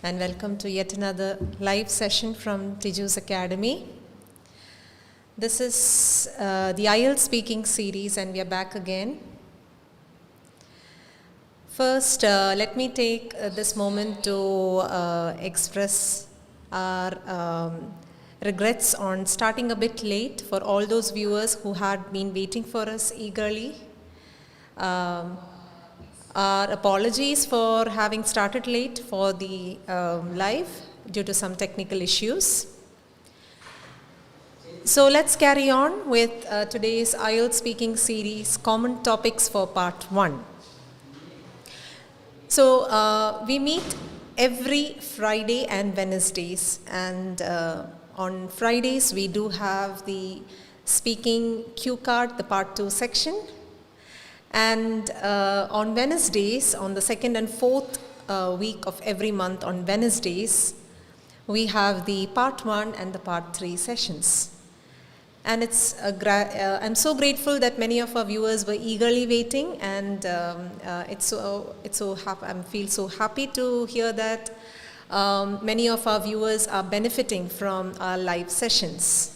and welcome to yet another live session from Tiju's Academy. This is the IELTS speaking series and we are back again. First, let me take this moment to express our regrets on starting a bit late for all those viewers who had been waiting for us eagerly. Our apologies for having started late for the live due to some technical issues. So let's carry on with today's IELTS speaking series, Common Topics for Part 1. So we meet every Friday and Wednesdays, and on Fridays we do have the speaking cue card, the Part 2 section. And on Wednesdays, on the second and fourth week of every month on Wednesdays, we have the Part 1 and the Part 3 sessions. And it's I'm so grateful that many of our viewers were eagerly waiting, and I feel so happy to hear that many of our viewers are benefiting from our live sessions.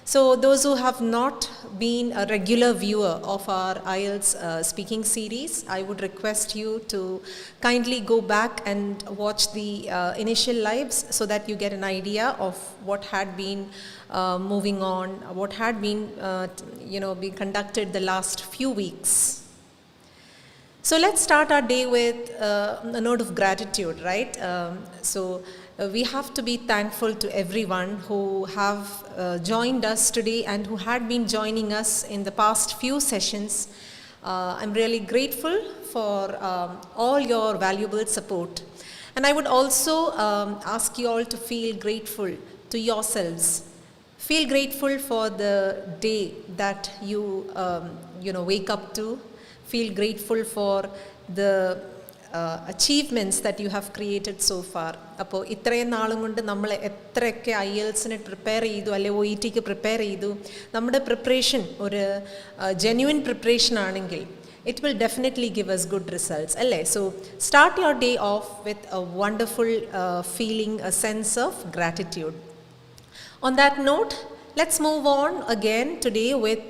So those who have not been a regular viewer of our IELTS speaking series, I would request you to kindly go back and watch the initial lives so that you get an idea of what had been moving on, what had been being conducted the last few weeks. So let's start our day with a note of gratitude, right? We have to be thankful to everyone who have joined us today and who had been joining us in the past few sessions. I'm really grateful for all your valuable support. And I would also ask you all to feel grateful to yourselves. Feel grateful for the day that you wake up to. Feel grateful for the achievements that you have created so far. അപ്പോൾ ഇത്രയും നാളും കൊണ്ട് നമ്മൾ എത്രയൊക്കെ IELTSന് prepare ചെയ്തു അല്ലെങ്കിൽ OETക്ക് prepare ചെയ്തു, നമ്മുടെ പ്രിപ്പറേഷൻ ഒരു ജെന്യുവൻ പ്രിപ്പറേഷൻ ആണെങ്കിൽ it will definitely give us good results. So start your day off with a wonderful feeling, a sense of gratitude. On that note, let's move on again today with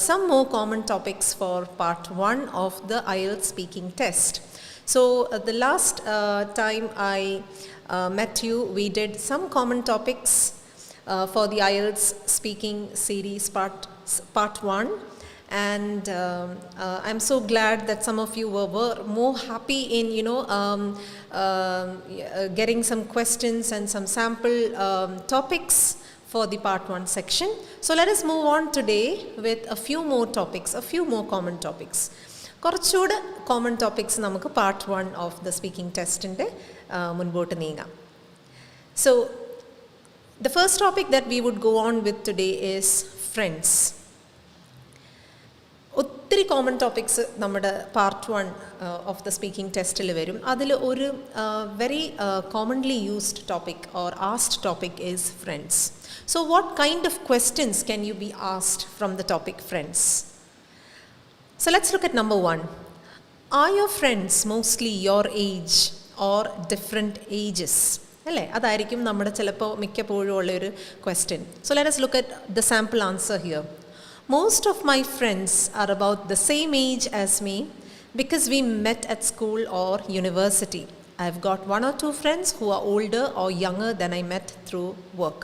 some more common topics for part 1 of the IELTS speaking test. So the last time I met you, we did some common topics for the IELTS speaking series part 1, and I'm so glad that some of you were more happy in getting some questions and some sample topics for the part 1 section. So let us move on today with a few more topics, a few more common topics. കുറച്ചുകൂടെ common topics നമുക്ക് part 1 of the speaking ടെസ്റ്റിൻ്റെ മുൻപോട്ട് നീങ്ങാം. So the first topic that we would go on with today is friends. ഒത്തിരി common topics നമ്മുടെ part 1 of the speaking ടെസ്റ്റിൽ വരും. അതിൽ ഒരു very commonly used topic or asked topic is friends. So what kind of questions can you be asked from the topic friends? So let's look at number 1. Are your friends mostly your age or different ages? അല്ലേ, അതായിരിക്കും നമ്മുടെ ചിലപ്പോൾ മിക്കപ്പോഴും ഉള്ളൊരു question. So let us look at the sample answer here. Most of my friends are about the same age as me because we met at school or university. I've got 1 or 2 friends who are older or younger than I met through work.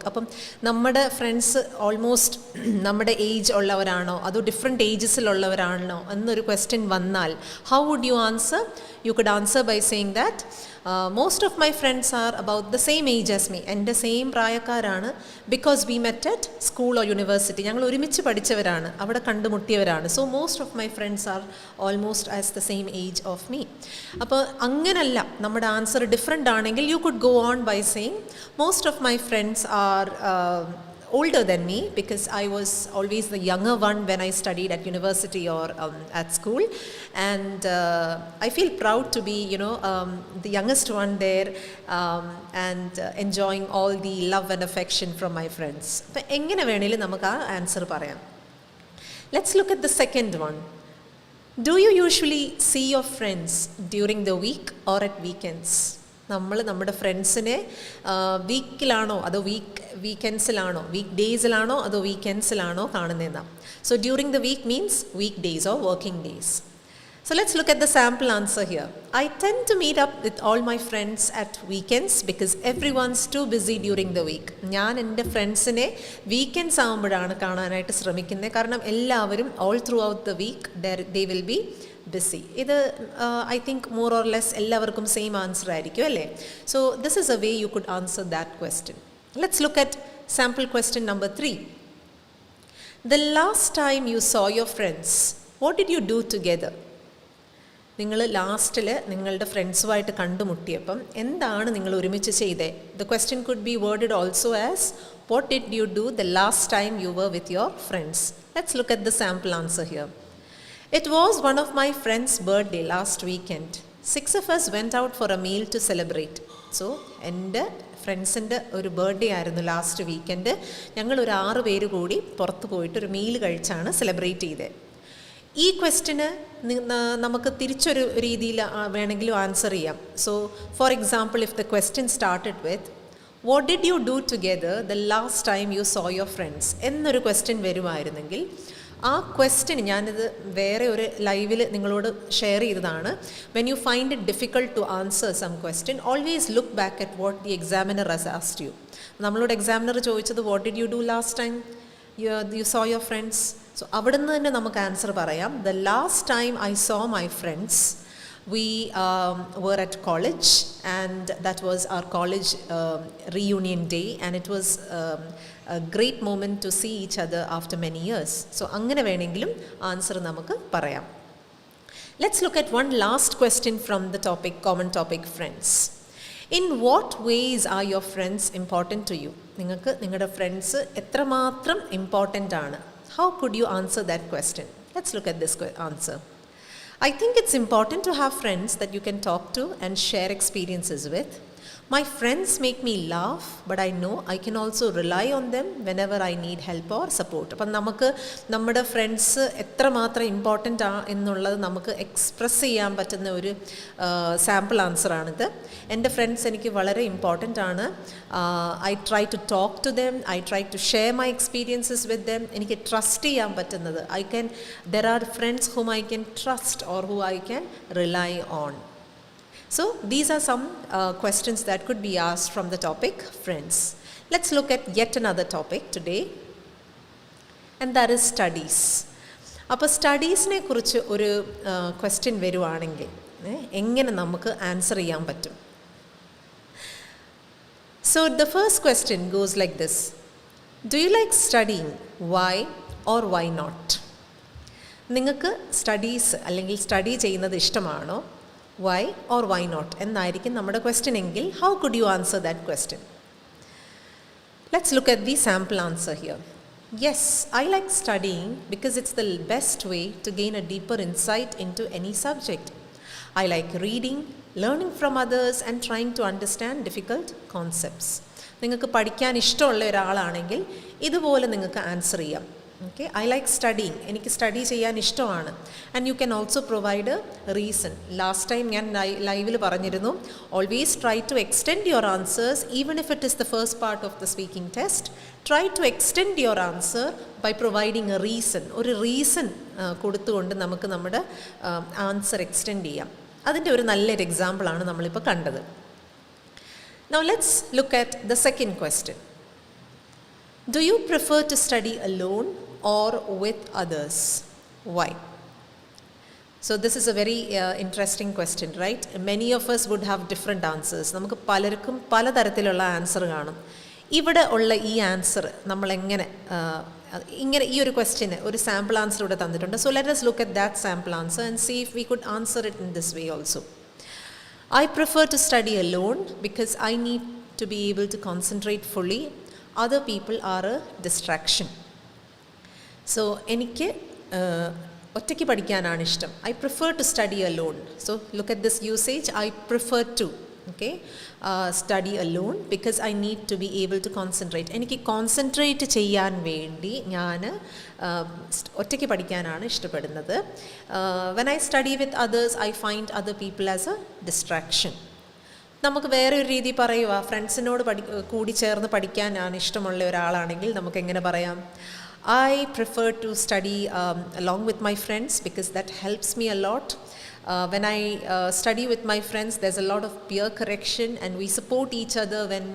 അപ്പം നമ്മുടെ friends almost നമ്മുടെ age ഉള്ളവരാണോ അതോ different ഏജസിലുള്ളവരാണോ എന്നൊരു question വന്നാൽ how would you answer? You could answer by saying that most of my friends are about the same age as me. എൻ്റെ same പ്രായക്കാരാണ് because we met at school or university. ഞങ്ങൾ ഒരുമിച്ച് പഠിച്ചവരാണ്, അവിടെ കണ്ടുമുട്ടിയവരാണ്. So most of my friends are almost as the same age of me. അപ്പോൾ അങ്ങനല്ല, നമ്മുടെ answer different ആണെങ്കിൽ you could go on by saying most of my friends are older than me because I was always the younger one when I studied at university or at school, and I feel proud to be the youngest one there and enjoying all the love and affection from my friends. അപ്പോൾ എങ്ങനെ വേണേലും നമുക്ക് ആ answer പറയാം. Let's look at the second one. Do you usually see your friends during the week or at weekends? നമ്മൾ നമ്മുടെ ഫ്രണ്ട്സിനെ വീക്കിലാണോ അതോ വീക്കെൻഡ്സിലാണോ വീക്ക് ഡേയ്സിലാണോ അതോ വീക്കെൻഡ്സിലാണോ കാണുന്നതെന്നാണ്. So during the week means week days or working days. So let's look at the sample answer here. I tend to meet up with all my friends at weekends because everyone's too busy during the week. ഞാൻ എൻ്റെ ഫ്രണ്ട്സിനെ weekends ആകുമ്പോഴാണ് കാണാനായിട്ട് ശ്രമിക്കുന്നത്. കാരണം എല്ലാവരും all throughout the week they will be busy. ഇത് I think more or less എല്ലാവർക്കും സെയിം ആൻസർ ആയിരിക്കും അല്ലേ? So this is a way you could answer that question. Let's look at sample question number 3. The last time you saw your friends, what did you do together? നിങ്ങൾ ലാസ്റ്റിൽ നിങ്ങളുടെ ഫ്രണ്ട്സുമായിട്ട് കണ്ടുമുട്ടിയപ്പം എന്താണ് നിങ്ങൾ ഒരുമിച്ച് ചെയ്തേ? The question could be worded also as what did you do the last time you were with your friends. Let's look at the sample answer here. It was one of my friends birthday last weekend. 6 of us went out for a meal to celebrate. So എൻ്റെ ഫ്രണ്ട്സിൻ്റെ ഒരു birthday ആയിരുന്നു last weekend. ഞങ്ങൾ ഒരു 6 പേര് കൂടി പുറത്ത് പോയിട്ട് ഒരു മീൽ കഴിച്ചാണ് സെലിബ്രേറ്റ് ചെയ്തത്. ഈ ക്വസ്റ്റിന് നമുക്ക് തിരിച്ചൊരു രീതിയിൽ വേണമെങ്കിലും ആൻസർ ചെയ്യാം. So for example if the question started with what did you do together the last time you saw your friends എന്നൊരു ക്വസ്റ്റ്യൻ വരുമായിരുന്നെങ്കിൽ ആ ക്വസ്റ്റ്യൻ ഞാനിത് വേറെ ഒരു ലൈവിൽ നിങ്ങളോട് ഷെയർ ചെയ്തതാണ്. When you find it difficult to answer some question always look back at what the examiner has asked you. നമ്മളോട് എക്സാമിനർ ചോദിച്ചത് what did you do last time you saw your friends. So അവിടെ നിന്ന് തന്നെ നമുക്ക് answer പറയാം. The last time I saw my friends, we were at college and that was our college reunion day and it was a great moment to see each other after many years. So അങ്ങനെ വേണമെങ്കിലും answer നമുക്ക് പറയാം. Let's look at one last question from the topic, common topic, friends. In what ways are your friends important to you? നിങ്ങൾക്ക് നിങ്ങളുടെ friends എത്രമാത്രം important ആണ്? How could you answer that question? Let's look at this answer. I think it's important to have friends that you can talk to and share experiences with. My friends make me laugh, but I know I can also rely on them whenever I need help or support. അപ്പം നമുക്ക് നമ്മുടെ friends എത്രമാത്രം important ആ എന്നുള്ളത് നമുക്ക് express ചെയ്യാൻ പറ്റുന്ന ഒരു സാമ്പിൾ ആൻസറാണിത്. എൻ്റെ ഫ്രണ്ട്സ് എനിക്ക് വളരെ ഇമ്പോർട്ടൻ്റ് ആണ്. I try to talk to them, I try to share my experiences with them. എനിക്ക് ട്രസ്റ്റ് ചെയ്യാൻ പറ്റുന്നത് there are friends whom I can trust or who I can rely on. So these are some questions that could be asked from the topic friends. Let's look at yet another topic today and that is studies. അപ്പോൾ സ്റ്റഡീസിനെ കുറിച്ച് ഒരു question വരുവാണെങ്കിൽ എങ്ങനെ നമുക്ക് answer ചെയ്യാൻ പറ്റും? So the first question goes like this. Do you like studying? Why or why not? നിങ്ങൾക്ക് studies അല്ലെങ്കിൽ സ്റ്റഡി ചെയ്യുന്നത് ഇഷ്ടമാണോ? Why or why not എന്നായിരിക്കും നമ്മുടെ ക്വസ്റ്റ്യൻ എങ്കിൽ how could you answer that question? Let's look at the sample answer here. Yes, I like studying because it's the best way to gain a deeper insight into any subject. I like reading, learning from others and trying to understand difficult concepts. നിങ്ങൾക്ക് പഠിക്കാൻ ഇഷ്ടമുള്ള ഒരാളാണെങ്കിൽ ഇതുപോലെ നിങ്ങൾക്ക് answer ചെയ്യാം. Okay, I like studying. എനിക്ക് study ചെയ്യാൻ ഇഷ്ടമാണ്. And you can also provide reason. Last time ഞാൻ ലൈവിൽ പറഞ്ഞിരുന്നു, always try to extend your answers even if it is the first part of the speaking test. Try to extend your answer by providing a reason. ഒരു reason കൊടുത്തുകൊണ്ട് നമുക്ക് നമ്മുടെ answer extend ചെയ്യാം. അതിൻ്റെ ഒരു നല്ലൊരു എക്സാമ്പിളാണ് നമ്മളിപ്പോൾ കണ്ടത്. Now let's look at the second question. Do you prefer to study alone or with others? Why? So this is a very interesting question, right? Many of us would have different answers. നമുക്ക് പലർക്കും പലതരത്തിലുള്ള answer കാണും. ഇവിടെ ഉള്ള ഈ answer നമ്മളെങ്ങനെ ഇങ്ങനെ ഈ ഒരു ക്വസ്റ്റ്യന് ഒരു സാമ്പിൾ ആൻസർ ഇവിടെ തന്നിട്ടുണ്ട്. So let us look at that sample answer and see if we could answer it in this way also. I prefer to study alone because I need to be able to concentrate fully. Other people are a distraction. So എനിക്ക് ഒറ്റയ്ക്ക് പഠിക്കാനാണ് ഇഷ്ടം. I prefer to study alone. So look at this usage. I prefer to study alone because I need to be able to concentrate. എനിക്ക് concentrate ചെയ്യാൻ വേണ്ടി ഞാൻ ഒറ്റയ്ക്ക് പഠിക്കാനാണ് ഇഷ്ടപ്പെടുന്നത്. When I study with others, I find other people as a distraction. നമുക്ക് വേറെ ഒരു രീതി പറയുക, ഫ്രണ്ട്സിനോട് കൂടി ചേർന്ന് പഠിക്കാനാണ് ഇഷ്ടമുള്ള ഒരാളാണെങ്കിൽ നമുക്ക് എങ്ങനെ പറയാം? I prefer to study along with my friends because that helps me a lot. When I study with my friends, there's a lot of peer correction and we support each other when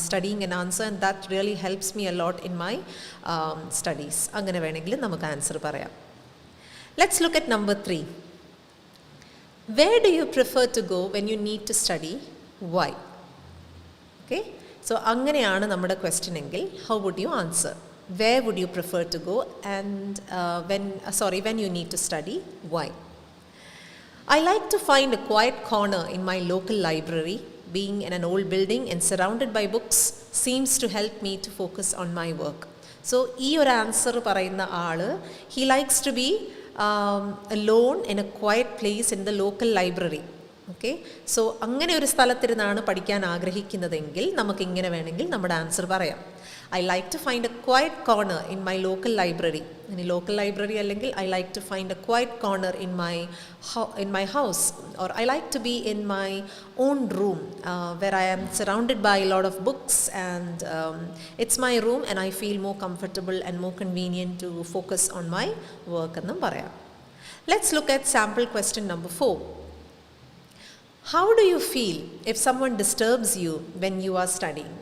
studying an answer, and that really helps me a lot in my studies. അങ്ങനെ വേണമെങ്കിൽ നമുക്ക് answer പറയാം. Let's look at number 3. Where do you prefer to go when you need to study? Why? Okay, so അങ്ങനെയാണ് നമ്മുടെ question എങ്കിൽ how would you answer? Where would you prefer to go and when you need to study? Why? I like to find a quiet corner in my local library. Being in an old building and surrounded by books seems to help me to focus on my work. So ഈ ഒരു answer പറയുന്ന ആള് he likes to be alone in a quiet place in the local library. Okay, so അങ്ങനെ ഒരു സ്ഥലത്തിരുന്നാണ് പഠിക്കാൻ ആഗ്രഹിക്കുന്നതെങ്കിൽ നമുക്ക് ഇങ്ങനെ വേണമെങ്കിൽ നമ്മുടെ ആൻസർ പറയാം. I like to find a quiet corner in my local library. ഇനി ലോക്കൽ ലൈബ്രറി അല്ലെങ്കിൽ I like to find a quiet corner in my house, or I like to be in my own room where I am surrounded by a lot of books and it's my room and I feel more comfortable and more convenient to focus on my work എന്നും പറയാം. Let's look at sample question number 4. How do you feel if someone disturbs you when you are studying?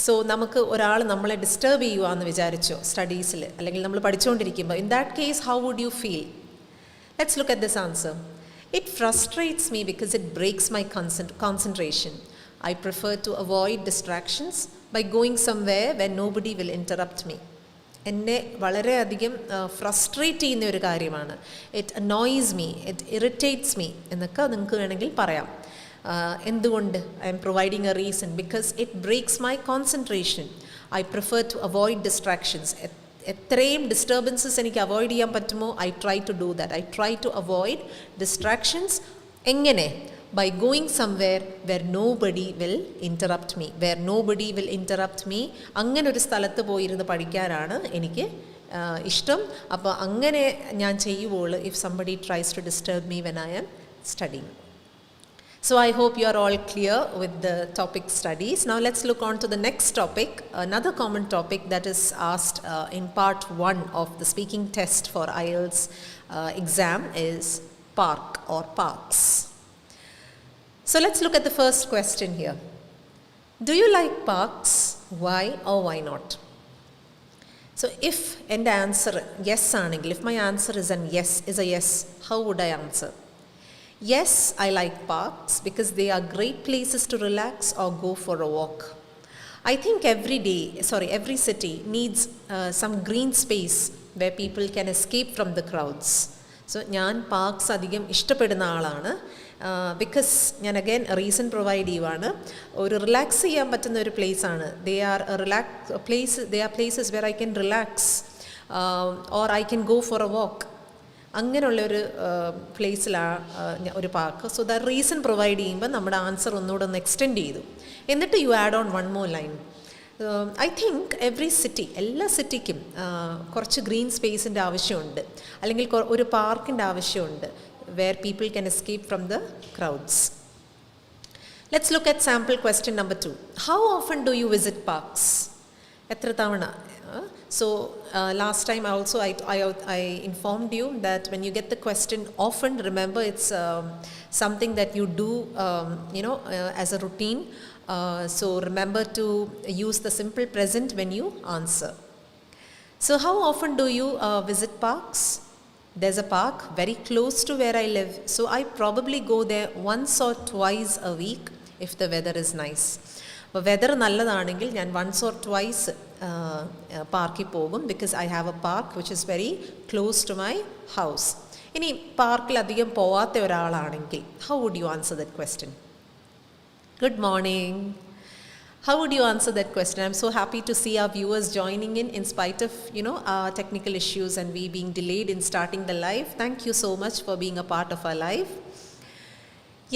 So നമുക്ക് ഒരാൾ നമ്മളെ disturb ചെയ്യുകയെന്ന് വിചാരിച്ചോ സ്റ്റഡീസിൽ, അല്ലെങ്കിൽ നമ്മൾ പഠിച്ചുകൊണ്ടിരിക്കുമ്പോൾ, in that case how would you feel? Let's look at this answer. It frustrates me because it breaks my concentration. I prefer to avoid distractions by going somewhere when nobody will interrupt me. എന്നെ വളരെയധികം frustrate ചെയ്യുന്ന ഒരു കാര്യമാണ്. It annoys me, it irritates me എന്നൊക്കെ നിങ്ങൾക്ക് വേണമെങ്കിൽ പറയാം. എന്തുകൊണ്ട്? I'm providing a reason. Because it breaks my concentration. I prefer to avoid distractions. എത്രയും ഡിസ്റ്റർബൻസസ് എനിക്ക് അവോയ്ഡ് ചെയ്യാൻ പറ്റുമോ I try to do that. I try to avoid distractions. എങ്ങനെ? By going somewhere where nobody will interrupt me. Where nobody will interrupt me. അങ്ങനെ ഒരു സ്ഥലത്ത് പോയിരുന്ന് പഠിക്കാനാണ് എനിക്ക് ഇഷ്ടം. അപ്പോൾ അങ്ങനെ ഞാൻ ചെയ്യുമ്പോൾ if somebody tries to disturb me when I am studying. So I hope you are all clear with the topic studies. Now let's look on to the next topic. Another common topic that is asked in part 1 of the speaking test for IELTS exam is park or parks. So let's look at the first question here. Do you like parks? Why or why not? So if and answer yes aanengil, if my answer is a yes, how would I answer? Yes, I like parks because they are great places to relax or go for a walk. I think every city needs some green space where people can escape from the crowds. So ഞാൻ parks അധികം ഇഷ്ടപ്പെടുന്ന ആളാണ്. Because ഞാൻ again reason provide ചെയ്യുവാണ്. ഒരു relax ചെയ്യാൻ പറ്റുന്ന ഒരു പ്ലേസാണ്. They are places where I can relax or I can go for a walk. അങ്ങനെയുള്ളൊരു പ്ലേസിലാണ് ഒരു park. So the reason provide ചെയ്യുമ്പോൾ നമ്മുടെ ആൻസർ ഒന്നുകൂടെ ഒന്ന് എക്സ്റ്റെൻഡ് ചെയ്തു. എന്നിട്ട് you add on one more line. I think എല്ലാ സിറ്റിക്കും കുറച്ച് ഗ്രീൻ സ്പേസിൻ്റെ ആവശ്യമുണ്ട്, അല്ലെങ്കിൽ ഒരു പാർക്കിൻ്റെ ആവശ്യമുണ്ട് where people can escape from the crowds. Let's look at sample question number 2. How often do you visit parks? എത്ര തവണ? So last time also I informed you that when you get the question often, remember it's something that you do as a routine. So remember to use the simple present when you answer. So how often do you visit parks? There's a park very close to where I live, so I probably go there once or twice a week if the weather is nice. അപ്പോൾ weather നല്ലതാണെങ്കിൽ ഞാൻ once or twice പാർക്കിൽ പോകും. Because I have a park which is very close to my house. ഇനി പാർക്കിൽ അധികം പോവാത്ത ഒരാളാണെങ്കിൽ how would you answer that question? Good morning. How would you answer that question? I'm so happy to see our viewers joining in spite of our technical issues and we being delayed in starting the live. Thank you so much for being a part of our live.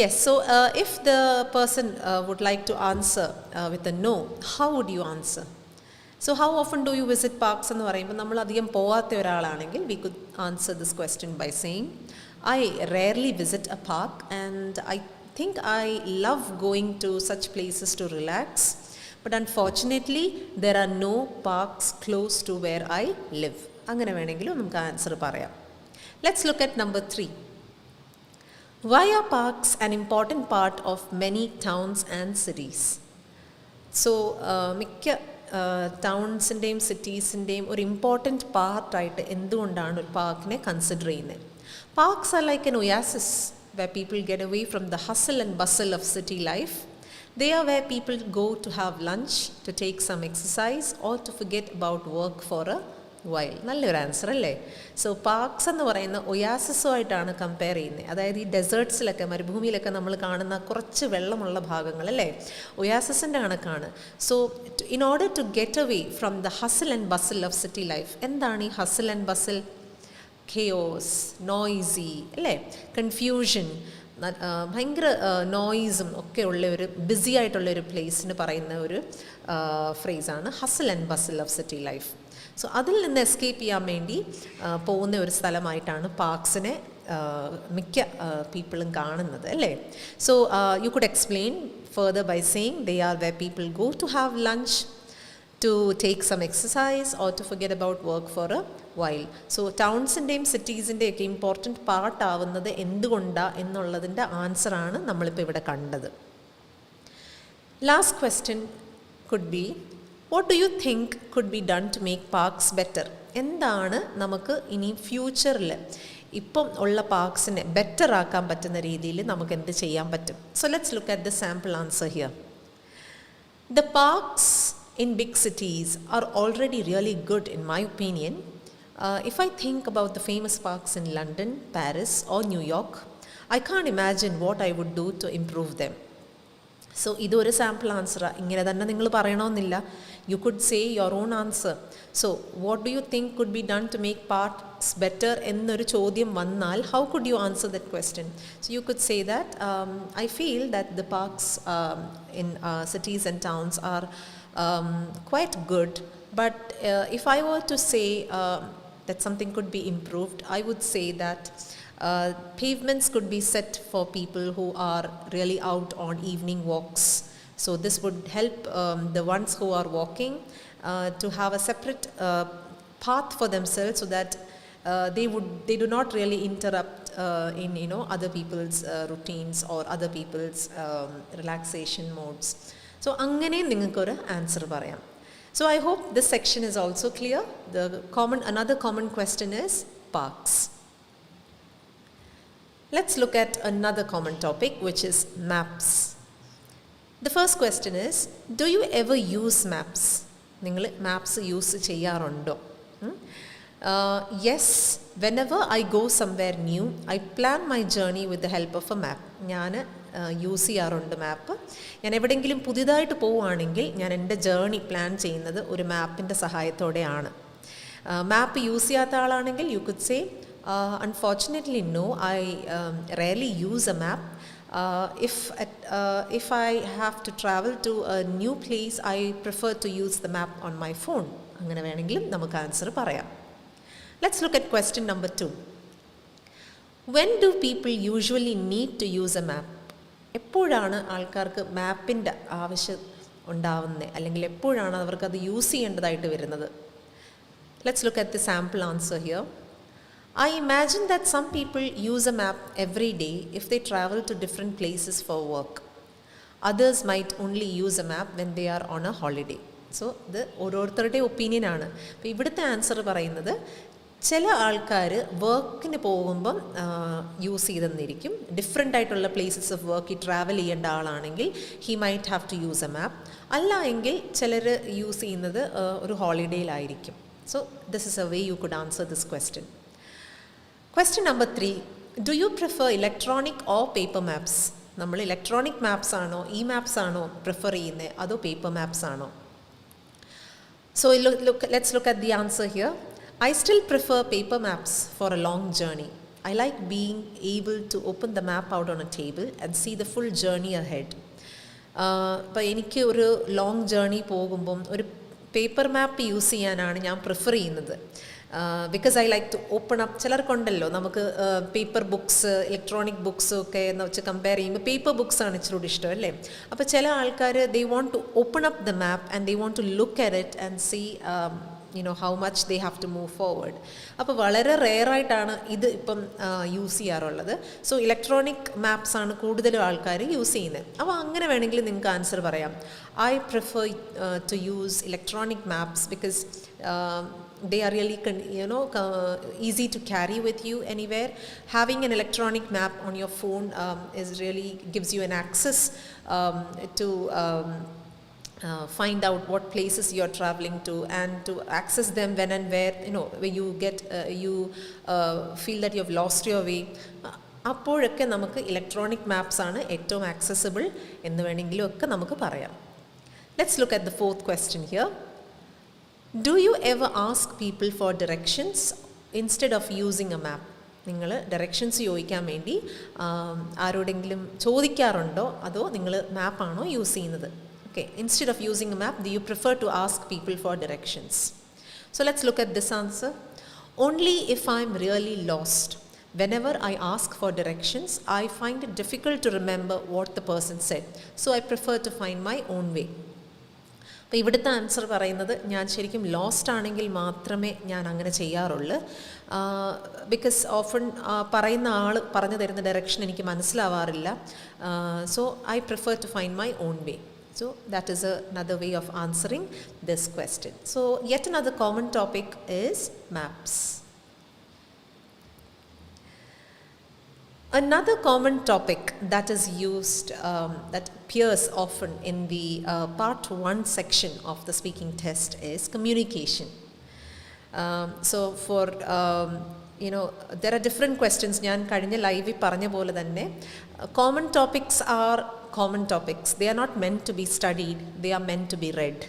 Yes, so if the person would like to answer with a no, how would you answer? So how often do you visit parks എന്ന് പറയുമ്പോൾ നമ്മൾ അധികം പോവാത്ത ഒരാളാണെങ്കിൽ we could answer this question by saying I rarely visit a park and I think I love going to such places to relax, but unfortunately there are no parks close to where I live. അങ്ങനെ വേണമെങ്കിലും നമുക്ക് answer പറയാം. Let's look at number 3. Why are parks an important part of many towns and cities? So മിക്ക ടൗൺസിൻ്റെയും സിറ്റീസിൻ്റെയും ഒരു important പാർട്ടായിട്ട് എന്തുകൊണ്ടാണ് ഒരു പാർക്കിനെ consider ചെയ്യുന്നത്? Parks are like an oasis where people get away from the hustle and bustle of city life. They are where people go to have lunch, to take some exercise, or to forget about work for a while. നല്ലൊരു answer അല്ലേ? So parks എന്ന് പറയുന്ന ഒയാസിസുമായിട്ടാണ് compare ചെയ്യുന്നത്. അതായത് ഈ ഡെസേർട്സിലൊക്കെ, മരുഭൂമിയിലൊക്കെ നമ്മൾ കാണുന്ന കുറച്ച് വെള്ളമുള്ള ഭാഗങ്ങൾ അല്ലേ, ഒയാസിസിൻ്റെ കണക്കാണ്. So in order to get away from the hustle and bustle of city life. എന്താണ് ഈ hustle and bustle? Chaos, noisy അല്ലേ, കൺഫ്യൂഷൻ, ഭയങ്കര നോയ്സും ഒക്കെ ഉള്ള ഒരു ബിസി ആയിട്ടുള്ള ഒരു പ്ലേസിന് പറയുന്ന ഒരു ഫ്രേസാണ് ഹസിൽ and bustle of city life. So അതിൽ നിന്ന് എസ്കേപ്പ് ചെയ്യാൻ വേണ്ടി പോകുന്ന ഒരു സ്ഥലമായിട്ടാണ് പാർക്സിനെ മിക്ക പീപ്പിളും കാണുന്നത് അല്ലേ. So you could explain further by saying they are where people go to have lunch, to take some exercise, or to forget about work for a while. So ടൗൺസിൻ്റെയും സിറ്റീസിൻ്റെയൊക്കെ ഇമ്പോർട്ടൻറ്റ് പാർട്ട് ആവുന്നത് എന്തുകൊണ്ടാണ് എന്നുള്ളതിൻ്റെ ആൻസറാണ് നമ്മളിപ്പോൾ ഇവിടെ കണ്ടത്. Last question could be, what do you think could be done to make parks better? എന്താണ് നമുക്ക് ഇനി ഫ്യൂച്ചറിൽ ഇപ്പം ഉള്ള പാർക്സിനെ ബെറ്റർ ആക്കാൻ പറ്റുന്ന രീതിയിൽ നമുക്ക് എന്ത് ചെയ്യാൻ പറ്റും? So let's look at the sample answer here. The parks in big cities are already really good in my opinion. If I think about the famous parks in London, Paris or New York, I can't imagine what I would do to improve them. So ഇതൊരു sample ആൻസറാണ്. ഇങ്ങനെ തന്നെ നിങ്ങൾ പറയണമെന്നില്ല. You could say your own answer. So what do you think could be done to make parks better എന്നൊരു ചോദ്യം വന്നാൽ how could you answer that question? So you could say that I feel that the parks in cities and towns are quite good, but if I were to say that something could be improved, I would say that pavements could be set for people who are really out on evening walks. So this would help the ones who are walking to have a separate path for themselves, so that they do not really interrupt in other people's routines or other people's relaxation modes. So അങ്ങനെ നിങ്ങൾക്കൊരു answer പറയാം. So I hope this section is also clear. Another common question is parks. Let's look at another common topic, which is maps. The first question is, do you ever use maps? നിങ്ങൾ maps use ചെയ്യാറുണ്ടോ? Yes, whenever I go somewhere new, I plan my journey with the help of a map. ഞാൻ use ചെയ്യാറുണ്ട് മാപ്പ്. ഞാൻ എവിടെയെങ്കിലും പുതിയതായിട്ട് പോവുകയാണെങ്കിൽ ഞാൻ എൻ്റെ ജേർണി പ്ലാൻ ചെയ്യുന്നത് ഒരു മാപ്പിൻ്റെ സഹായത്തോടെയാണ്. മാപ്പ് യൂസ് ചെയ്യാത്ത ആളാണെങ്കിൽ U could say, unfortunately no, I rarely use a map. If I have to travel to a new place, I prefer to use the map on my phone. അങ്ങനെ വേണമെങ്കിലും നമുക്ക് answer പറയാം. Let's look at question number 2. When do people usually need to use a map? എപ്പോഴാണ് ആൾക്കാർക്ക് മാപ്പിൻ്റെ ആവശ്യം ഉണ്ടാവുന്നത്, അല്ലെങ്കിൽ എപ്പോഴാണ് അവർക്കത് യൂസ് ചെയ്യേണ്ടതായിട്ട് വരുന്നത്? Let's look at the sample answer here. I imagine that some people use a map every day if they travel to different places for work. Others might only use a map when they are on a holiday. So ഇത് ഓരോരുത്തരുടെ opinion ആണ്. അപ്പോൾ ഇവിടുത്തെ answer പറയുന്നത്, ചില ആൾക്കാർ വർക്കിന് പോകുമ്പം യൂസ് ചെയ്തെന്നിരിക്കും. ഡിഫറെൻ്റ് ആയിട്ടുള്ള പ്ലേസസ് ഓഫ് വർക്ക് ട്രാവൽ ചെയ്യേണ്ട ആളാണെങ്കിൽ he might have to use a map. അല്ല എങ്കിൽ ചിലർ യൂസ് ചെയ്യുന്നത് ഒരു ഹോളിഡേയിലായിരിക്കും. So this is a way you could answer this question. Question number 3. Do you prefer electronic or paper maps? നമ്മൾ electronic maps ആണോ മാപ്സ് ആണോ പ്രിഫർ ചെയ്യുന്നത്, അതോ പേപ്പർ മാപ്സ് ആണോ? So let's look at the answer here. I still prefer paper maps for a long journey. I like being able to open the map out on a table and see the full journey ahead. അപ്പോൾ എനിക്ക് ഒരു long journey പോകുമ്പം ഒരു paper map use ചെയ്യാനാണ് ഞാൻ prefer ചെയ്യുന്നത്. because I like to open up. ചിലർക്കുണ്ടല്ലോ നമുക്ക് paper books electronic books ഒക്കെ എന്ന് വെച്ച് കമ്പയർ ചെയ്യുമ്പോൾ പേപ്പർ ബുക്സ് ആണ് ഇച്ചിരി ഇഷ്ടം അല്ലേ. അപ്പോൾ ചില ആൾക്കാർ they want to open up the map and they want to look at it and see how much they have to move forward. അപ്പോൾ വളരെ റെയറായിട്ടാണ് ഇത് ഇപ്പം യൂസ് ചെയ്യാറുള്ളത്. സോ ഇലക്ട്രോണിക് മാപ്സ് ആണ് കൂടുതലും ആൾക്കാർ യൂസ് ചെയ്യുന്നത്. അപ്പോൾ അങ്ങനെ വേണമെങ്കിൽ നിങ്ങൾക്ക് ആൻസർ പറയാം. I prefer to use electronic maps because they are really easy to carry with you anywhere. Having an electronic map on your phone is really gives you an access to find out what places you are traveling to and to access them when and where when you get you feel that you have lost your way. അപ്പോഴൊക്കെ നമുക്ക് electronic maps ആണ് ഏറ്റവും accessible എന്ന് വേണമെങ്കിലും ഒക്കെ നമുക്ക് പറയാം. Let's look at the fourth question here. Do you ever ask people for directions instead of using a map? നിങ്ങൾ ഡയറക്ഷൻസ് ചോദിക്കാൻ വേണ്ടി ആരോടെങ്കിലും ചോദിക്കാറുണ്ടോ അതോ നിങ്ങൾ മാപ്പാണോ യൂസ് ചെയ്യുന്നത്? Okay, instead of using a map, do you prefer to ask people for directions? So let's look at this answer. Only if I'm really lost. Whenever I ask for directions, I find it difficult to remember what the person said. So I prefer to find my own way. അപ്പോൾ ഇവിടുത്തെ answer പറയുന്നത് ഞാൻ ശരിക്കും lost ആണെങ്കിൽ മാത്രമേ ഞാൻ അങ്ങനെ ചെയ്യാറുള്ളൂ. ബിക്കോസ് ഓഫൺ പറയുന്ന ആൾ പറഞ്ഞു തരുന്ന ഡയറക്ഷൻ എനിക്ക് മനസ്സിലാവാറില്ല. So I prefer to find my own way. So that is another way of answering this question. So yet another common topic is maps. Another common topic that is used, that appears often in the part 1 section of the speaking test is communication. So for there are different questions. ഞാൻ കഴിഞ്ഞ ലൈവിൽ പറഞ്ഞ പോലെ തന്നെ common topics are common topics. They are not meant to be studied. They are meant to be read.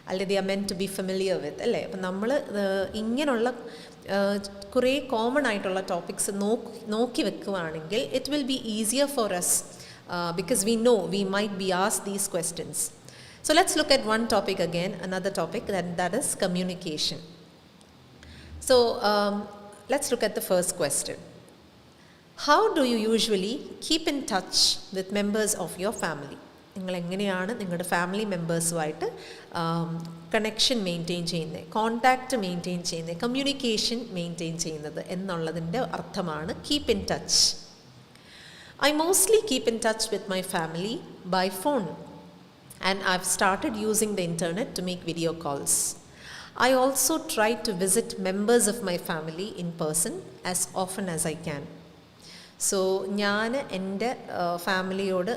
അല്ലെങ്കിൽ they are meant to be familiar with. അല്ലേ? അപ്പം നമ്മൾ ഇങ്ങനെയുള്ള കുറേ കോമൺ ആയിട്ടുള്ള ടോപ്പിക്സ് നോക്കി വെക്കുകയാണെങ്കിൽ it will be easier for us because we know we might be asked these questions. So let's look at one topic again, another topic that is communication. So let's look at the first question. How do you usually keep in touch with members of your family? നിങ്ങൾ എങ്ങനെയാണ് നിങ്ങളുടെ family മെമ്പേഴ്സുമായിട്ട് connection maintain ചെയ്യുന്നത്, contact maintain ചെയ്യുന്നത്, communication maintain ചെയ്യുന്നത് എന്നുള്ളതിൻ്റെ അർത്ഥമാണ് keep in touch. I mostly keep in touch with my family by phone and I've started using the internet to make video calls. I also try to visit members of my family in person as often as I can. So ഞാൻ എൻ്റെ ഫാമിലിയോട്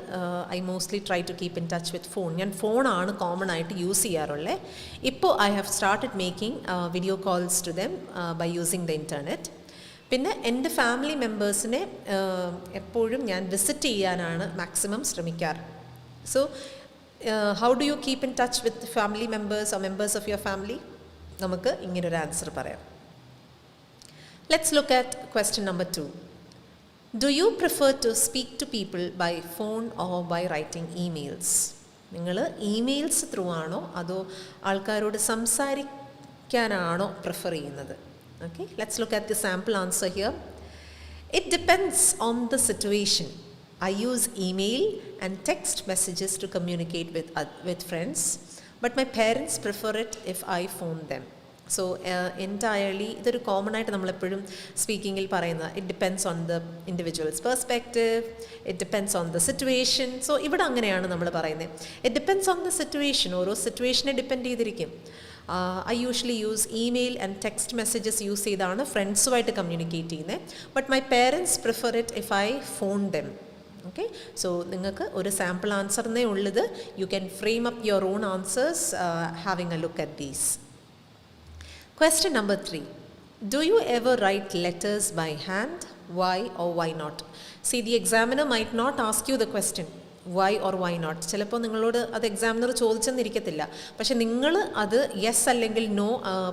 I mostly try to keep in touch with phone. ഞാൻ ഫോണാണ് common ആയിട്ട് use ചെയ്യാറുള്ളത്. ഇപ്പോൾ I have started making video calls to them by using the internet. പിന്നെ എൻ്റെ ഫാമിലി മെമ്പേഴ്സിനെ എപ്പോഴും ഞാൻ വിസിറ്റ് ചെയ്യാനാണ് മാക്സിമം ശ്രമിക്കാറ്. So how do you keep in touch with family members or members of your family? നമുക്ക് ഇങ്ങനൊരു ആൻസർ പറയാം. Let's look at question number 2. Do you prefer to speak to people by phone or by writing emails? നിങ്ങൾ emails through ആണോ അതോ ആൾക്കാരോട് സംസാരിക്കാനാണോ prefer ചെയ്യുന്നത്? Okay, let's look at the sample answer here. It depends on the situation. I use email and text messages to communicate with friends, but my parents prefer it if I phone them. So entirely ഇതൊരു common ആയിട്ട് നമ്മളെപ്പോഴും സ്പീക്കിങ്ങിൽ പറയുന്ന it depends on the individuals perspective, it depends on the situation. So ഇവിടെ അങ്ങനെയാണ് നമ്മൾ പറയുന്നത്. It depends on the situation. ഓരോ സിറ്റുവേഷനെ depend ചെയ്തിരിക്കും. I usually use email and text messages use ചെയ്താണ് ഫ്രണ്ട്സുമായിട്ട് കമ്മ്യൂണിക്കേറ്റ് ചെയ്യുന്നത്. But my parents prefer it if I phone them. Okay, so നിങ്ങൾക്ക് ഒരു സാമ്പിൾ ആൻസറിനേ ഉള്ളത്. You can frame up your own answers having A look at these. Question number 3. Do you ever write letters by hand? Why or why not? See, the examiner might not ask you the question why or why not. ചിലപ്പോൾ നിങ്ങളോട് അത് examiner ചോദിച്ചെന്നിരിക്കത്തില്ല. പക്ഷെ നിങ്ങൾ അത് yes അല്ലെങ്കിൽ no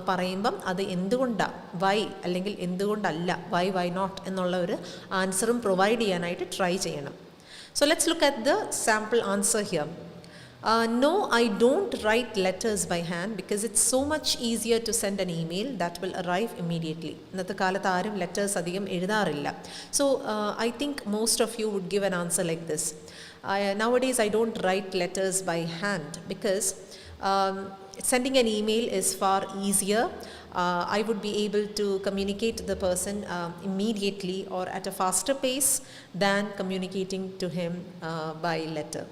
പറയുമ്പം അത് എന്തുകൊണ്ടാണ്, വൈ അല്ലെങ്കിൽ എന്തുകൊണ്ടല്ല, വൈ നോട്ട് എന്നുള്ള ഒരു ആൻസറും പ്രൊവൈഡ് ചെയ്യാനായിട്ട് ട്രൈ ചെയ്യണം. So let's look at the sample answer here. No, I don't write letters by hand because it's so much easier to send an email that will arrive immediately. ഇന്നത്തെ കാലത്ത് ആരും letters അധികം എഴുതാറില്ല. So I think most of you would give an answer like this. Nowadays I don't write letters by hand because sending an email is far easier. I would be able to communicate to the person immediately or at a faster pace than communicating to him by letter.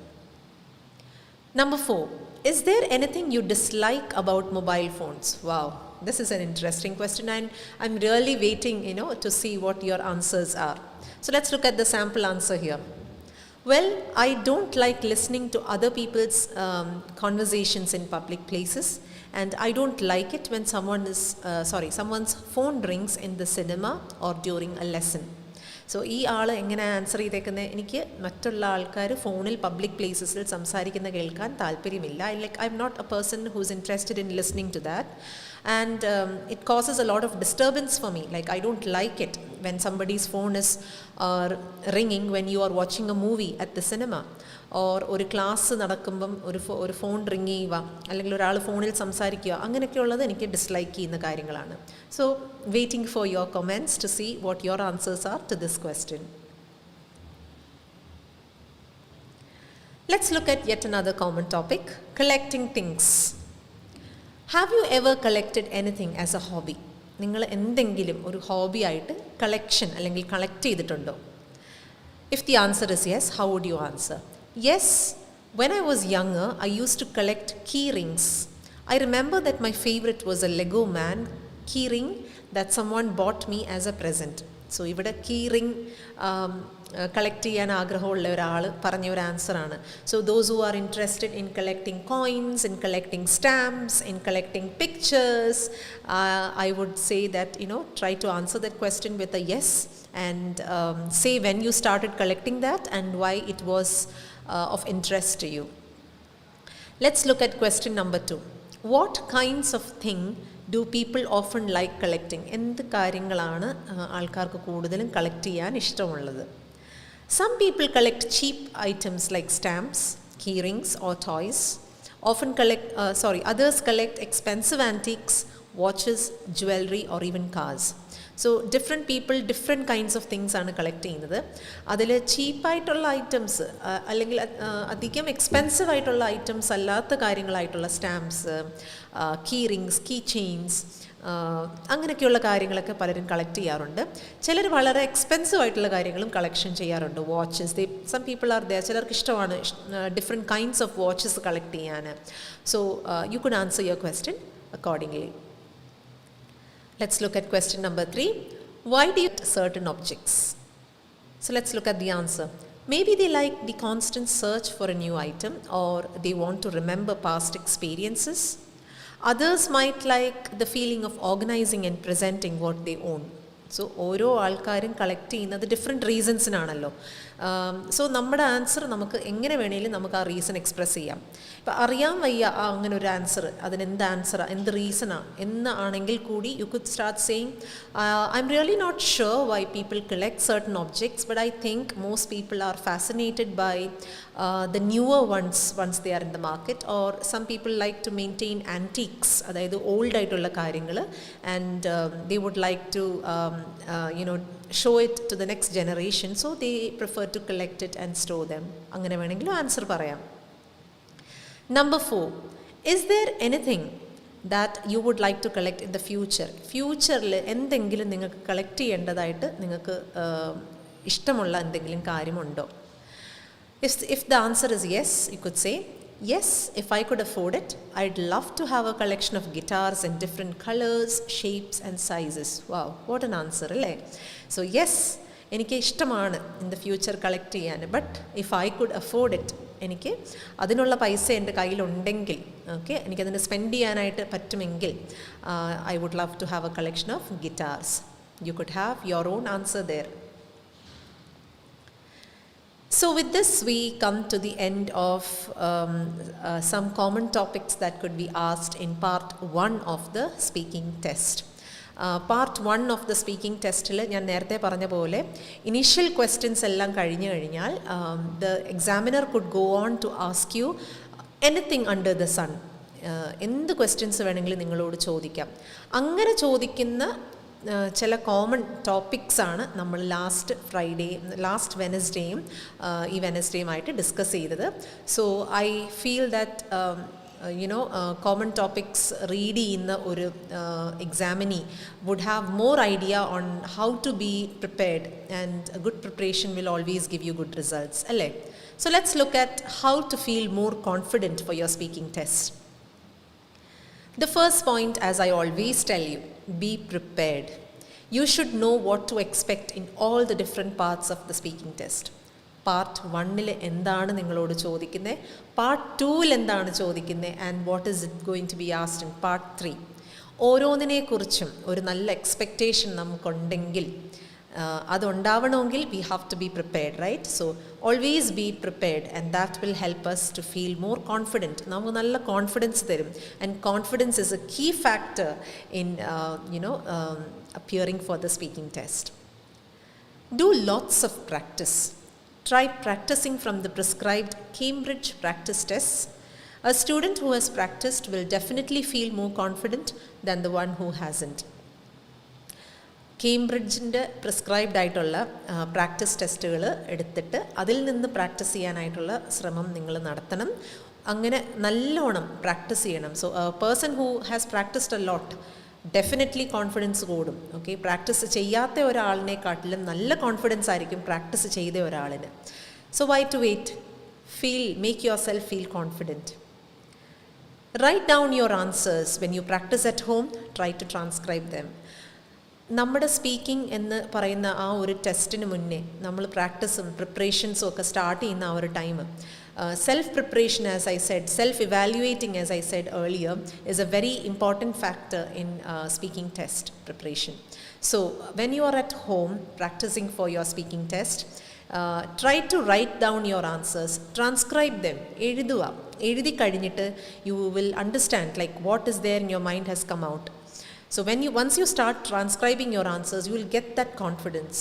Number 4, is there anything you dislike about mobile phones? Wow, this is an interesting question and I'm really waiting, to see what your answers are. So let's look at the sample answer here. Well, I don't like listening to other people's conversations in public places, and I don't like it when someone's phone rings in the cinema or during a lesson. So ഈ ആൾ എങ്ങനെ answer ചെയ്തേക്കുന്നത്, എനിക്ക് മറ്റുള്ള ആൾക്കാർ ഫോണിൽ public പ്ലേസസിൽ സംസാരിക്കുന്ന കേൾക്കാൻ താല്പര്യമില്ല. I'm not a person who is interested in listening to that and it causes a lot of disturbance for me. I don't like it when somebody's phone is റിങ്ങിങ് when you are watching a movie at the cinema or ഒരു class നടക്കുമ്പം ഒരു phone ring ചെയ്യുക, അല്ലെങ്കിൽ ഒരാൾ ഫോണിൽ സംസാരിക്കുക, അങ്ങനെയൊക്കെയുള്ളത് എനിക്ക് ഡിസ്ലൈക്ക് ചെയ്യുന്ന കാര്യങ്ങളാണ്. So waiting for your comments to see what your answers are to this question. Let's look at yet another common topic, collecting things. Have you ever collected anything as a hobby? നിങ്ങൾ എന്തെങ്കിലും ഒരു hobby ആയിട്ട് collection അല്ലെങ്കിൽ collect ചെയ്തിട്ടുണ്ടോ? If the answer is yes, how would you answer? Yes, when I was younger, I used to collect key rings. I remember that my favorite was a Lego man key ring that someone bought me as a present. So ഇവിടെ key ring collect ചെയ്യാൻ ആഗ്രഹമുള്ള ഒരാൾ പറഞ്ഞ ഒരു ആൻസറാണ്. So those who are interested in collecting coins, in collecting stamps, in collecting pictures, I would say that, try to answer that question with a yes and say when you started collecting that and why it was of interest to you. Let's look at question number 2. What kinds of thing do people often like collecting? എന്ത് കാര്യങ്ങളാണ് ആൾക്കാർക്ക് കൂടുതലും collect ചെയ്യാൻ ഇഷ്ടമുള്ളത്? Some people collect cheap items like stamps, key rings or toys. Others collect expensive antiques, watches, jewelry or even cars. So different people different kinds of things ആണ് collect ചെയ്യുന്നത്. അതിൽ ചീപ്പായിട്ടുള്ള items അല്ലെങ്കിൽ അധികം എക്സ്പെൻസീവ് ആയിട്ടുള്ള items അല്ലാത്ത കാര്യങ്ങളായിട്ടുള്ള stamps, key rings, key chains, അങ്ങനെയൊക്കെയുള്ള കാര്യങ്ങളൊക്കെ പലരും കളക്ട് ചെയ്യാറുണ്ട്. ചിലർ വളരെ എക്സ്പെൻസീവ് ആയിട്ടുള്ള കാര്യങ്ങളും കളക്ഷൻ ചെയ്യാറുണ്ട്. Watches, some people are there, ചിലർക്ക് ഇഷ്ടമാണ് different kinds of watches collect ചെയ്യാൻ. So you could answer your question accordingly. Let's look at question number 3. Why do you collect certain objects? So let's look at the answer. Maybe they like the constant search for a new item, or they want to remember past experiences. Others might like the feeling of organizing and presenting what they own. So ഓരോ ആൾക്കാരും collect ചെയ്യുന്നത് different റീസൺസിനാണല്ലോ. So നമ്മുടെ answer നമുക്ക് എങ്ങനെ വേണേലും നമുക്ക് ആ reason express ചെയ്യാം. ഇപ്പം അറിയാൻ വയ്യ അങ്ങനെ ഒരു ആൻസർ, അതിനെന്ത് ആൻസറാണ്, എന്ത് റീസണാണ് എന്ന് ആണെങ്കിൽ കൂടി you could start saying I am really not sure why people collect certain objects, but I think most people are fascinated by the newer ones once they are in the market, or some people like to maintain antiques, അതായത് old ആയിട്ടുള്ള കാര്യങ്ങൾ, and they would like to show it to the next generation, so they prefer to collect it and store them. അങ്ങനെ വേണമെങ്കിലും answer പറയാം. Number 4, is there anything that you would like to collect in the future? ഫ്യൂച്ചറിൽ എന്തെങ്കിലും നിങ്ങൾക്ക് collect ചെയ്യേണ്ടതായിട്ട് നിങ്ങൾക്ക് ഇഷ്ടമുള്ള എന്തെങ്കിലും കാര്യമുണ്ടോ? If the answer is yes, you could say, yes, if I could afford it, I'd love to have a collection of guitars in different colors, shapes and sizes. Wow, what an answer, അല്ലേ? So yes, എനിക്ക് ഇഷ്ടമാണ് in the future collect ചെയ്യാൻ, but if I could afford it, എനിക്ക് അതിനുള്ള പൈസ എൻ്റെ കയ്യിലുണ്ടെങ്കിൽ, okay, എനിക്കതിന് സ്പെൻഡ് ചെയ്യാനായിട്ട് പറ്റുമെങ്കിൽ, I would love to have a collection of guitars. You could have your own answer there. So with this we come to the end of some common topics that could be asked in part 1 of the speaking test. Part 1 of the speaking ടെസ്റ്റിൽ ഞാൻ നേരത്തെ പറഞ്ഞ പോലെ initial questions എല്ലാം കഴിഞ്ഞു കഴിഞ്ഞാൽ the examiner could go on to ask you anything under the sun, എന്ത് questions വേണമെങ്കിലും നിങ്ങളോട് ചോദിക്കാം. അങ്ങനെ ചോദിക്കുന്ന ചില കോമൺ ടോപ്പിക്സാണ് നമ്മൾ ലാസ്റ്റ് വെനസ്ഡേയും ഈ വെനസ്ഡേയുമായിട്ട് ഡിസ്കസ് ചെയ്തത്. So I feel that common topics read ചെയ്യുന്ന ഒരു examinee would have more idea on how to be prepared, and a good preparation will always give you good results, alle? So let's look at how to feel more confident for your speaking test. The first point, as I always tell you, be prepared. You should know what to expect in all the different parts of the speaking test. Part 1 എന്താണ് നിങ്ങളോട് ചോദിക്കുന്നത്, part 2 എന്താണ് ചോദിക്കുന്നത്, and what is it going to be asked in part 3. ഓരോന്നിനെക്കുറിച്ചും ഒരു നല്ല expectation നമുക്കുണ്ടെങ്കിൽ, അതുണ്ടാവണമെങ്കിൽ we have to be prepared, right? So always be prepared, and that will help us to feel more confident. നമുക്ക് നല്ല confidence തരും, and confidence is a key factor in appearing for the speaking test. Do lots of practice. Try practicing from the prescribed Cambridge practice tests. A student who has practiced will definitely feel more confident than the one who hasn't. കേംബ്രിഡ്ജിൻ്റെ prescribed ആയിട്ടുള്ള practice ടെസ്റ്റുകൾ എടുത്തിട്ട് അതിൽ നിന്ന് practice ചെയ്യാനായിട്ടുള്ള ശ്രമം നിങ്ങൾ നടത്തണം. അങ്ങനെ നല്ലോണം പ്രാക്ടീസ് ചെയ്യണം. So person who has practised a lot definitely confidence കൂടും. ഓക്കെ, പ്രാക്ടീസ് ചെയ്യാത്ത ഒരാളിനെക്കാട്ടിലും നല്ല കോൺഫിഡൻസ് ആയിരിക്കും പ്രാക്ടീസ് ചെയ്ത ഒരാളിന്. So why to wait? Make yourself feel confident. Write down your answers when you practise at home. Try to transcribe them. നമ്മുടെ speaking എന്ന് പറയുന്ന ആ ഒരു ടെസ്റ്റിന് മുന്നേ നമ്മൾ പ്രാക്ടീസും പ്രിപ്പറേഷൻസും ഒക്കെ സ്റ്റാർട്ട് ചെയ്യുന്ന ആ ഒരു time, self-preparation, as I said, self-evaluating, as I said earlier, is a very important factor in speaking test preparation. So when you are at home practicing for your speaking test, try to write down your answers, transcribe them. എഴുതി കഴിഞ്ഞിട്ട് you will understand like what is there in your mind has come out. So once you start transcribing your answers, you will get that confidence.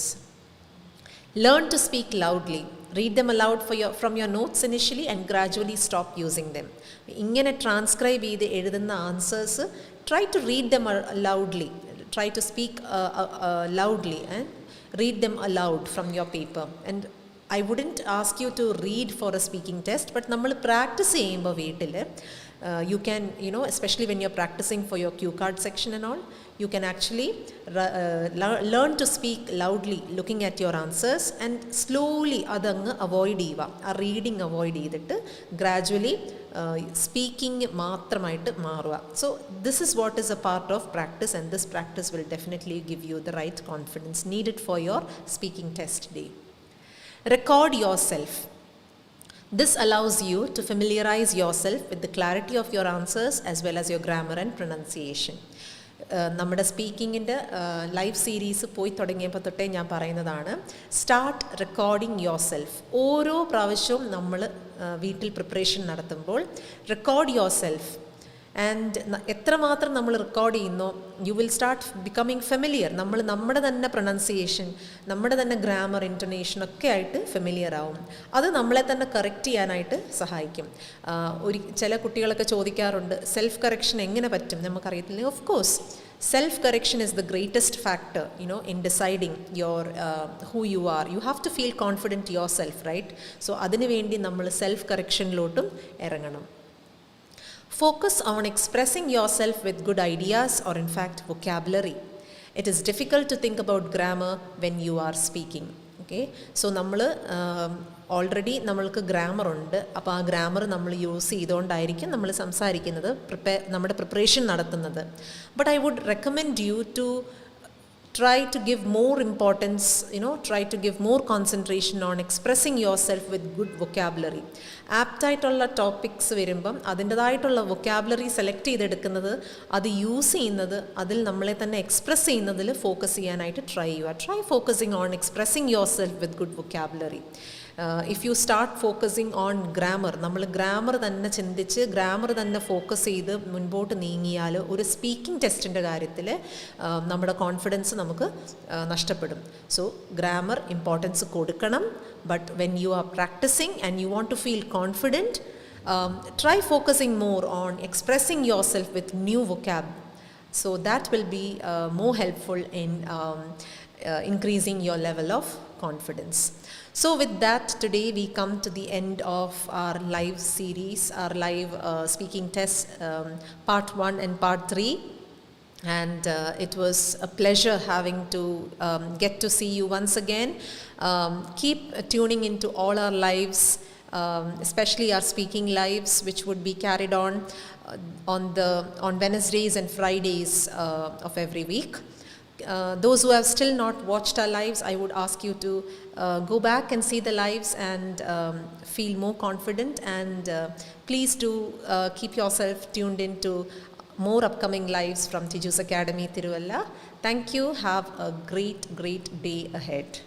Learn to speak loudly. Read them aloud from your notes initially and gradually stop using them. ഇങ്ങനെ transcribe ചെയ്ത് എഴുതുന്ന answers try to read them loudly. Try to speak loudly and read them aloud from your paper. And I wouldn't ask you to read for a speaking test, but നമ്മൾ practice ചെയ്യുമ്പോൾ വീട്ടിൽ you can, especially when you're practicing for your cue card section and all, you can actually learn to speak loudly looking at your answers, and slowly adangh avoid ചെയ്യുക. ആ reading avoid ചെയ്തിട്ട് gradually speaking മാത്രമായിട്ട് മാറുക. So this is what is a part of practice, and this practice will definitely give you the right confidence needed for your speaking test day. Record yourself. This allows you to familiarize yourself with the clarity of your answers as well as your grammar and pronunciation. നമ്മുടെ സ്പീക്കിങ്ങിൻ്റെ live series പോയി തുടങ്ങിയപ്പോൾ തൊട്ടേ ഞാൻ പറയുന്നതാണ്, start recording your self. ഓരോ പ്രാവശ്യവും നമ്മൾ വീട്ടിൽ പ്രിപ്പറേഷൻ നടത്തുമ്പോൾ റെക്കോർഡ് യുവർ സെൽഫ്. ആൻഡ് എത്രമാത്രം നമ്മൾ റെക്കോർഡ് ചെയ്യുന്നോ you will start becoming familiar. നമ്മുടെ തന്നെ പ്രൊനൗൺസിയേഷൻ, നമ്മുടെ തന്നെ ഗ്രാമർ, ഇൻറ്റൊനേഷൻ ഒക്കെ ആയിട്ട് ഫെമിലിയർ ആവും. അത് നമ്മളെ തന്നെ കറക്റ്റ് ചെയ്യാനായിട്ട് സഹായിക്കും. ചില കുട്ടികളൊക്കെ ചോദിക്കാറുണ്ട്, സെൽഫ് കറക്ഷൻ എങ്ങനെ പറ്റും, നമുക്കറിയത്തില്ല. Of course self correction is the greatest factor in deciding your who you are. You have to feel confident yourself, right? So അതിനു വേണ്ടി നമ്മൾ സെൽഫ് കറക്ഷനിലോട്ടും ഇറങ്ങണം. Focus on expressing yourself with good ideas or in fact vocabulary. It is difficult to think about grammar when you are speaking. Okay, so നമ്മൾ already നമ്മൾക്ക് grammar ഉണ്ട്. അപ്പോൾ ആ grammar നമ്മൾ യൂസ് ചെയ്തുകൊണ്ടായിരിക്കും നമ്മൾ സംസാരിക്കുന്നത്, നമ്മുടെ പ്രിപ്പറേഷൻ നടത്തുന്നത്. But I would recommend you to try to give more importance, try to give more concentration on expressing yourself with good vocabulary. ആപ്റ്റായിട്ടുള്ള ടോപ്പിക്സ് വരുമ്പം അതിൻ്റെതായിട്ടുള്ള വൊക്കാബുലറി സെലക്ട് ചെയ്തെടുക്കുന്നത്, അത് യൂസ് ചെയ്യുന്നത്, അതിൽ നമ്മളെ തന്നെ എക്സ്പ്രസ് ചെയ്യുന്നതിൽ ഫോക്കസ് ചെയ്യാനായിട്ട് ട്രൈ ചെയ്യുക. Try focusing on expressing your self with good vocabulary. If you start focusing on grammar, നമ്മൾ ഗ്രാമർ തന്നെ ചിന്തിച്ച് ഗ്രാമർ തന്നെ ഫോക്കസ് ചെയ്ത് മുൻപോട്ട് നീങ്ങിയാൽ ഒരു സ്പീക്കിംഗ് ടെസ്റ്റിൻ്റെ കാര്യത്തിൽ നമ്മുടെ കോൺഫിഡൻസ് നമുക്ക് നഷ്ടപ്പെടും. സോ ഗ്രാമർ ഇമ്പോർട്ടൻസ് കൊടുക്കണം. But when you are practising and you want to feel confident, try focusing more on expressing yourself with new vocab. So that will be more helpful in increasing your level of confidence. So with that, today we come to the end of our live series, our live speaking test, part 1 and part 3. And it was a pleasure having to get to see you once again. Keep tuning into all our lives, especially our speaking lives, which would be carried on Wednesdays and Fridays of every week. Those who have still not watched our lives, I would ask you to go back and see the lives and feel more confident, and please do keep yourself tuned into more upcoming lives from Tiju's Academy, Tiruvalla. Thank you. Have a great day ahead.